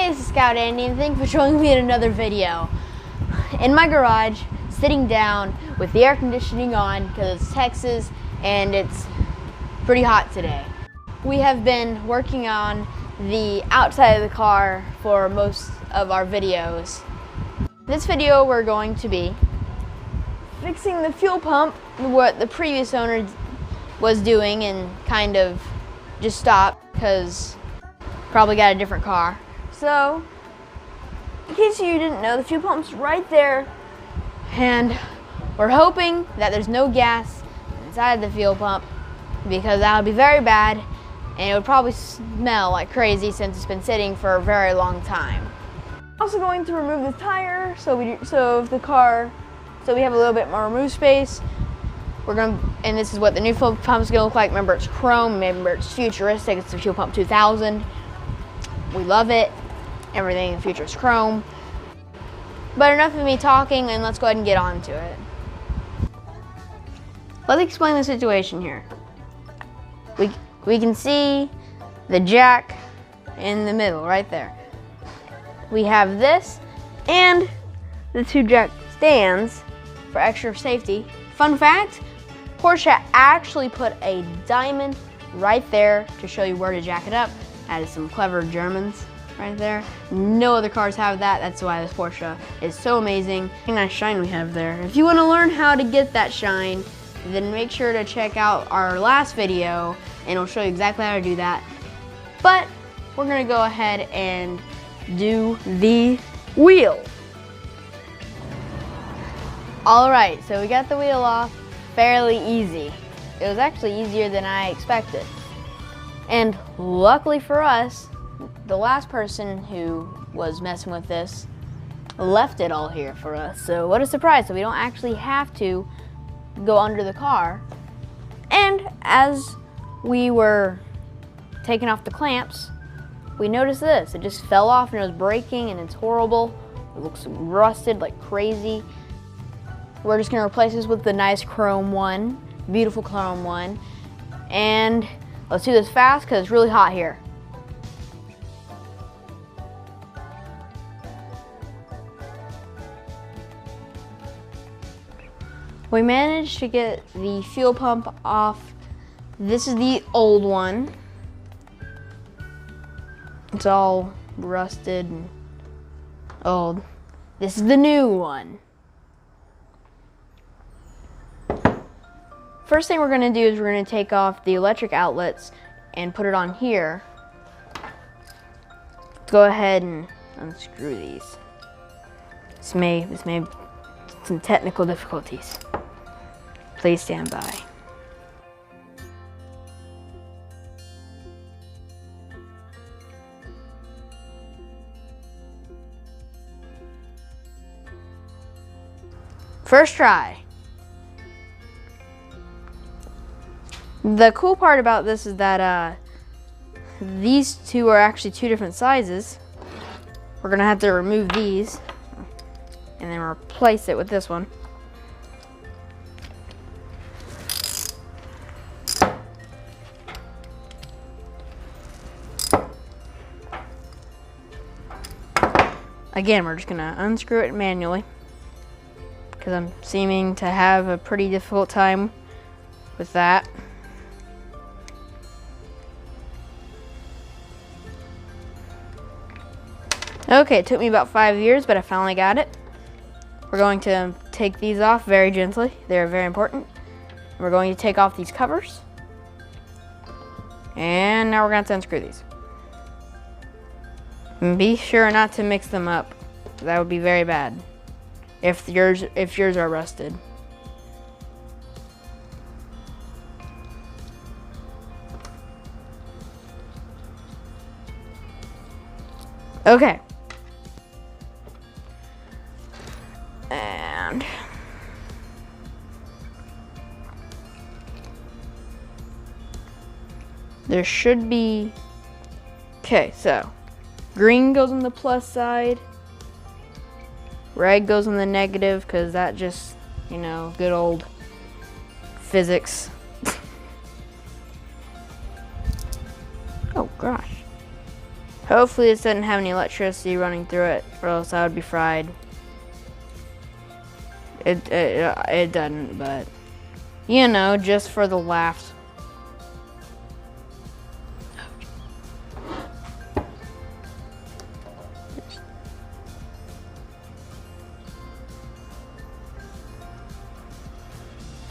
Hey, this is ScoutAndy, and thank you for joining me in another video. In my garage, sitting down with the air conditioning on because it's Texas and it's pretty hot today. We have been working on the outside of the car for most of our videos. This video we're going to be fixing the fuel pump, what the previous owner was doing and kind of just stopped because probably got a different car. So, in case you didn't know, the fuel pump's right there, and we're hoping that there's no gas inside the fuel pump because that would be very bad, and it would probably smell like crazy since it's been sitting for a very long time. Also going to remove the tire so we have a little bit more remove space. And this is what the new fuel pump is gonna look like. Remember, it's chrome. Remember, it's futuristic. It's the Fuel Pump 2000. We love it. Everything in the future is chrome. But enough of me talking, and let's go ahead and get on to it. Let's explain the situation here. We can see the jack in the middle, right there. We have this and the two jack stands for extra safety. Fun fact, Porsche actually put a diamond right there to show you where to jack it up. That is some clever Germans right there. No other cars have that. That's why this Porsche is so amazing. And that shine we have there. If you want to learn how to get that shine, then make sure to check out our last video and it'll show you exactly how to do that. But we're gonna go ahead and do the wheel. All right, so we got the wheel off fairly easy. It was actually easier than I expected. And luckily for us, the last person who was messing with this left it all here for us. So what a surprise. So we don't actually have to go under the car. And as we were taking off the clamps, we noticed this. It just fell off and it was breaking and it's horrible. It looks rusted like crazy. We're just gonna replace this with the nice chrome one, beautiful chrome one. And let's do this fast because it's really hot here. We managed to get the fuel pump off. This is the old one. It's all rusted and old. This is the new one. First thing we're gonna do is we're gonna take off the electric outlets and put it on here. Let's go ahead and unscrew these. This may some technical difficulties. Please stand by. First try. The cool part about this is that these two are actually two different sizes. We're gonna have to remove these and then replace it with this one. Again, we're just gonna unscrew it manually because I'm seeming to have a pretty difficult time with that. Okay, it took me about 5 years, but I finally got it. We're going to take these off very gently. They're very important. We're going to take off these covers. And now we're going to unscrew these. And be sure not to mix them up. That would be very bad if yours are rusted. Okay. And there should be, okay, so green goes on the plus side, red goes on the negative because that just, you know, good old physics. Oh gosh. Hopefully this doesn't have any electricity running through it, or else I would be fried. It doesn't, but you know, just for the laughs.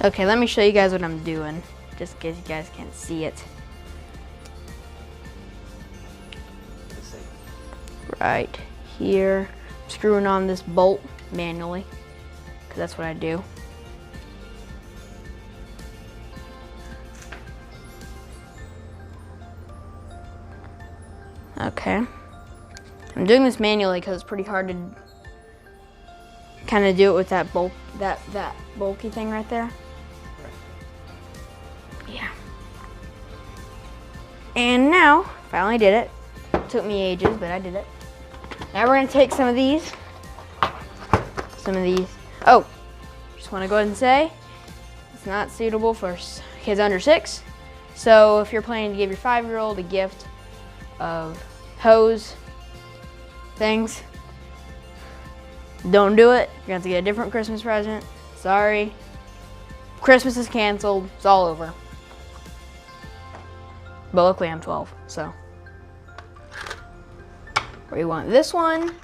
Okay, let me show you guys what I'm doing, just in case you guys can't see it. Right here, I'm screwing on this bolt manually, because that's what I do. Okay, I'm doing this manually because it's pretty hard to kind of do it with that that bulky thing right there. Yeah. And now, finally did it. Took me ages, but I did it. Now we're gonna take some of these. Oh, just wanna go ahead and say, it's not suitable for kids under 6. So if you're planning to give your 5-year-old a gift of hose things, don't do it. You're gonna have to get a different Christmas present. Sorry. Christmas is canceled. It's all over. But luckily I'm 12, so. We want this one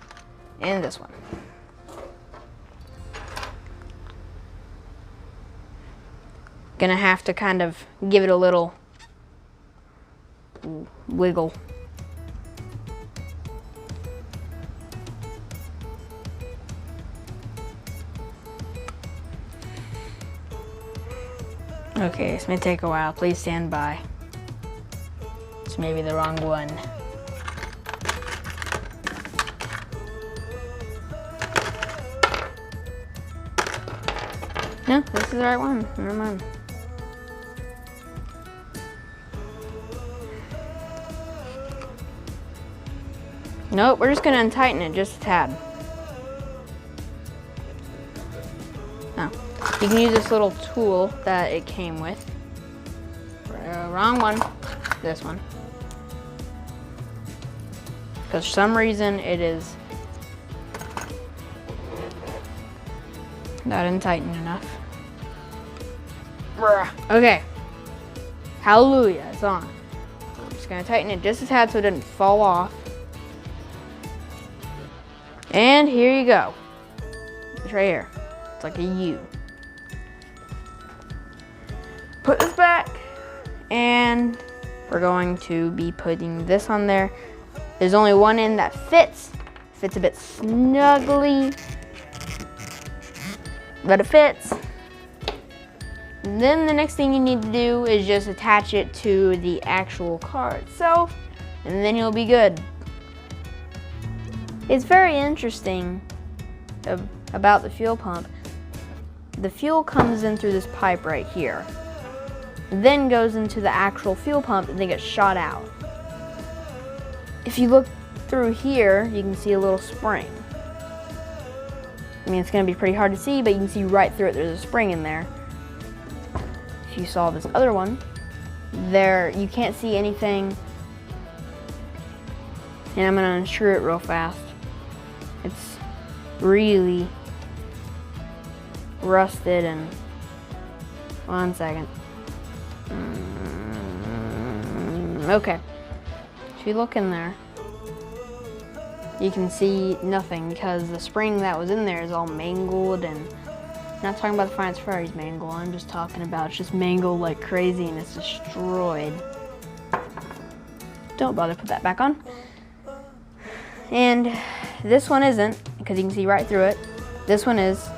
and this one. Gonna have to kind of give it a little wiggle. Okay, this may take a while. Please stand by. It's maybe the wrong one. No, this is the right one. Never mind. Nope, we're just gonna untighten it just a tad. Oh. You can use this little tool that it came with. Wrong one. This one. Because for some reason it is not untightened enough. Okay. Hallelujah, it's on. I'm just gonna tighten it just a tad so it doesn't fall off. And here you go. It's right here. It's like a U. Put this back, and we're going to be putting this on there. There's only one end that fits. Fits a bit snugly, but it fits. And then the next thing you need to do is just attach it to the actual car itself, and then you'll be good. It's very interesting about the fuel pump. The fuel comes in through this pipe right here, then goes into the actual fuel pump and then gets shot out. If you look through here, you can see a little spring. I mean, it's gonna be pretty hard to see, but you can see right through it, there's a spring in there. If you saw this other one, there, you can't see anything. And I'm gonna unscrew it real fast. It's really rusted, and one second. Okay, if you look in there, you can see nothing because the spring that was in there is all mangled. And I'm not talking about the Finance Ferrary's mangled, I'm just talking about it's just mangled like crazy and it's destroyed. Don't bother put that back on. And this one isn't, because you can see right through it. This one is,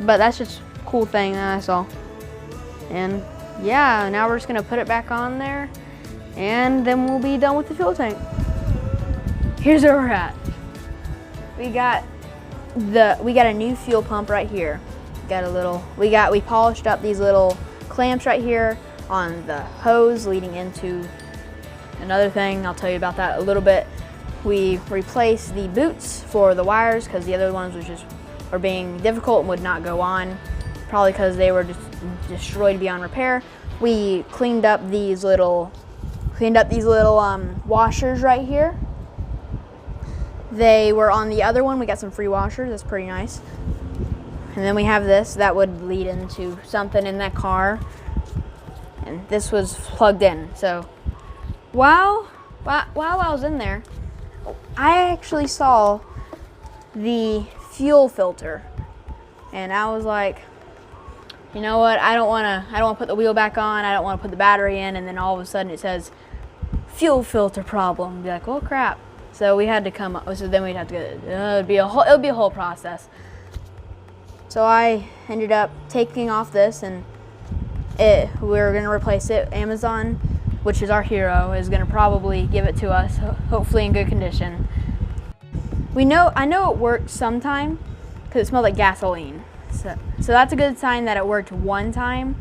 but that's just a cool thing that I saw. And yeah, now we're just gonna put it back on there, and then we'll be done with the fuel tank. Here's where we're at. We got a new fuel pump right here. We polished up these little clamps right here on the hose leading into another thing. I'll tell you about that a little bit. We replaced the boots for the wires because the other ones were being difficult and would not go on, probably because they were just destroyed beyond repair. We cleaned up these little Cleaned up these little washers right here. They were on the other one. We got some free washers. That's pretty nice. And then we have this. That would lead into something in that car. And this was plugged in. So while I was in there, I actually saw the fuel filter. And I was like, you know what? I don't want to put the wheel back on. I don't want to put the battery in. And then all of a sudden it says fuel filter problem. Be like, oh crap. So we had to come up. So then we'd have to get it. It would be a whole process. So I ended up taking off this, and we were going to replace it. Amazon, which is our hero, is going to probably give it to us, hopefully in good condition. I know it worked sometime because it smelled like gasoline. So that's a good sign that it worked one time.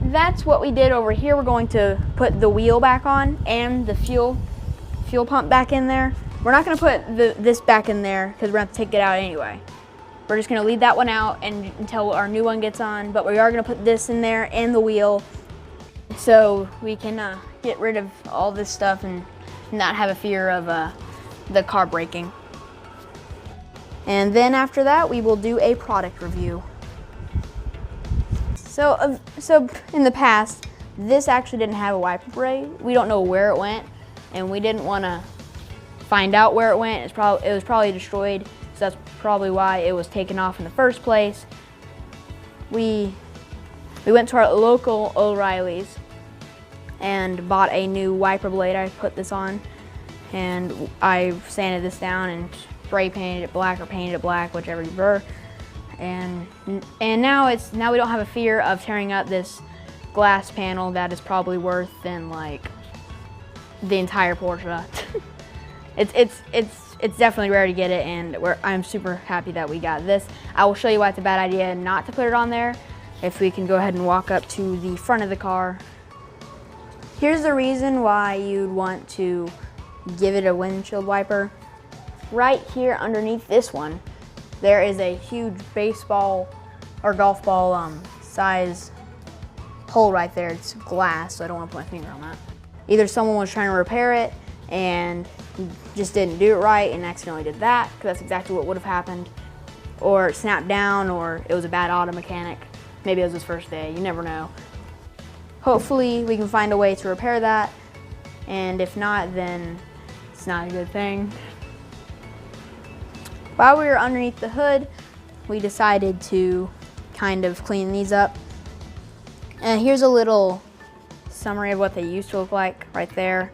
That's what we did over here. We're going to put the wheel back on and the fuel pump back in there. We're not going to put this back in there because we're going to have to take it out anyway. We're just going to leave that one out until our new one gets on, but we are going to put this in there and the wheel so we can get rid of all this stuff and not have a fear of the car breaking. And then after that, we will do a product review. So in the past, this actually didn't have a wiper blade. We don't know where it went, and we didn't want to find out where it went. It was probably destroyed. So that's probably why it was taken off in the first place. We went to our local O'Reilly's and bought a new wiper blade. I put this on and I sanded this down and spray painted it black or painted it black, whichever you prefer. And now we don't have a fear of tearing up this glass panel that is probably worth than like the entire Porsche. It's definitely rare to get it, and I'm super happy that we got this. I will show you why it's a bad idea not to put it on there. If we can go ahead and walk up to the front of the car. Here's the reason why you'd want to give it a windshield wiper. Right here underneath this one, there is a huge baseball or golf ball size hole right there. It's glass, so I don't want to put my finger on that. Either someone was trying to repair it and just didn't do it right and accidentally did that, because that's exactly what would have happened. Or it snapped down, or it was a bad auto mechanic. Maybe it was his first day, you never know. Hopefully we can find a way to repair that, and if not, then it's not a good thing. While we were underneath the hood, we decided to kind of clean these up. And here's a little summary of what they used to look like right there.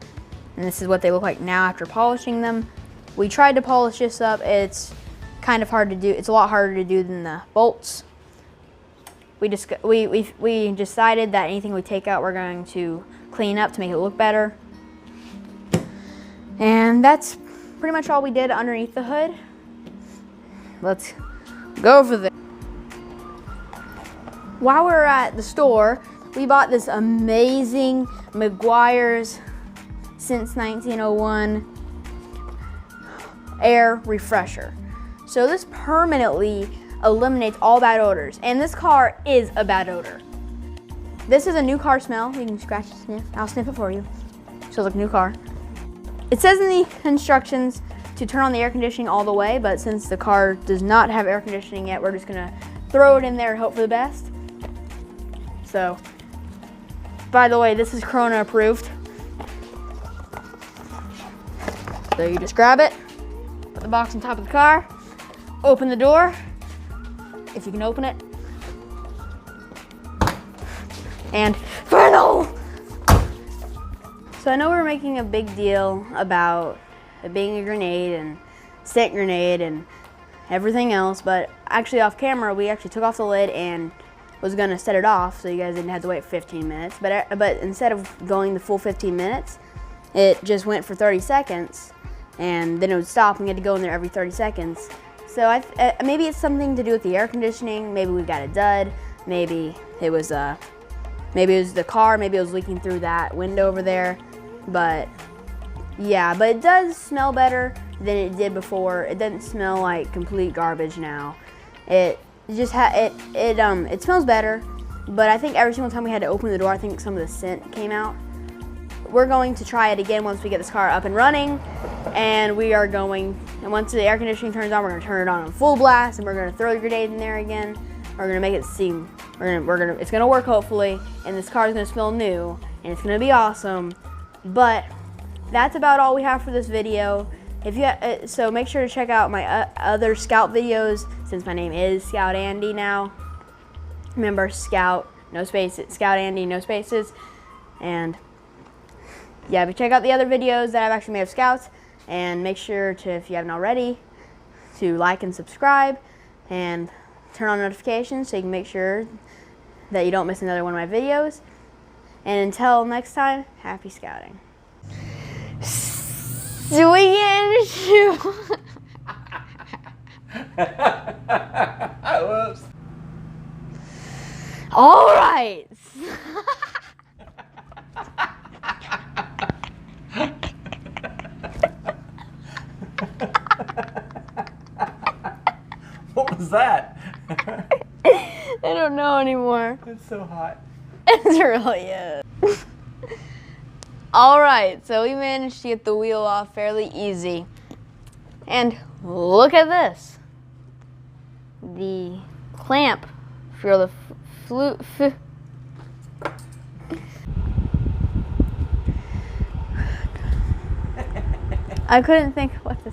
And this is what they look like now after polishing them. We tried to polish this up. It's kind of hard to do. It's a lot harder to do than the bolts. We decided that anything we take out, we're going to clean up to make it look better. And that's pretty much all we did underneath the hood. Let's go over there. While we were at the store, we bought this amazing Meguiar's since 1901 air refresher. So this permanently eliminates all bad odors, and this car is a bad odor. This is a new car smell. You can scratch and sniff. I'll sniff it for you. Smells like a new car. It says in the instructions to turn on the air conditioning all the way, but since the car does not have air conditioning yet, we're just gonna throw it in there and hope for the best. So, by the way, this is Corona approved. So you just grab it, put the box on top of the car, open the door, if you can open it, and final! So I know we're making a big deal about it being a grenade and scent grenade and everything else, but actually off camera, we actually took off the lid and was gonna set it off so you guys didn't have to wait 15 minutes, but instead of going the full 15 minutes, it just went for 30 seconds. And then it would stop and we had to go in there every 30 seconds. So maybe it's something to do with the air conditioning. Maybe we got a dud. Maybe it was the car. Maybe it was leaking through that window over there. But yeah, but it does smell better than it did before. It doesn't smell like complete garbage now. It smells better. But I think every single time we had to open the door, I think some of the scent came out. we're going to try it again once we get this car up and running, and once the air conditioning turns on, we're gonna turn it on full blast, and we're gonna throw the grenade in there again. We're gonna make it seem, it's gonna work hopefully, and this car is gonna smell new, and it's gonna be awesome. But that's about all we have for this video. So make sure to check out my other Scout videos, since my name is ScoutAndy now. Remember, Scout, no spaces, ScoutAndy, no spaces. And yeah, but check out the other videos that I've actually made of Scouts, and make sure to, if you haven't already, to like and subscribe and turn on notifications so you can make sure that you don't miss another one of my videos. And until next time, happy scouting. Whoops. All right. What was that? I don't know anymore. It's so hot. It really is. All right, so we managed to get the wheel off fairly easy. And look at this. The clamp for the I couldn't think of what to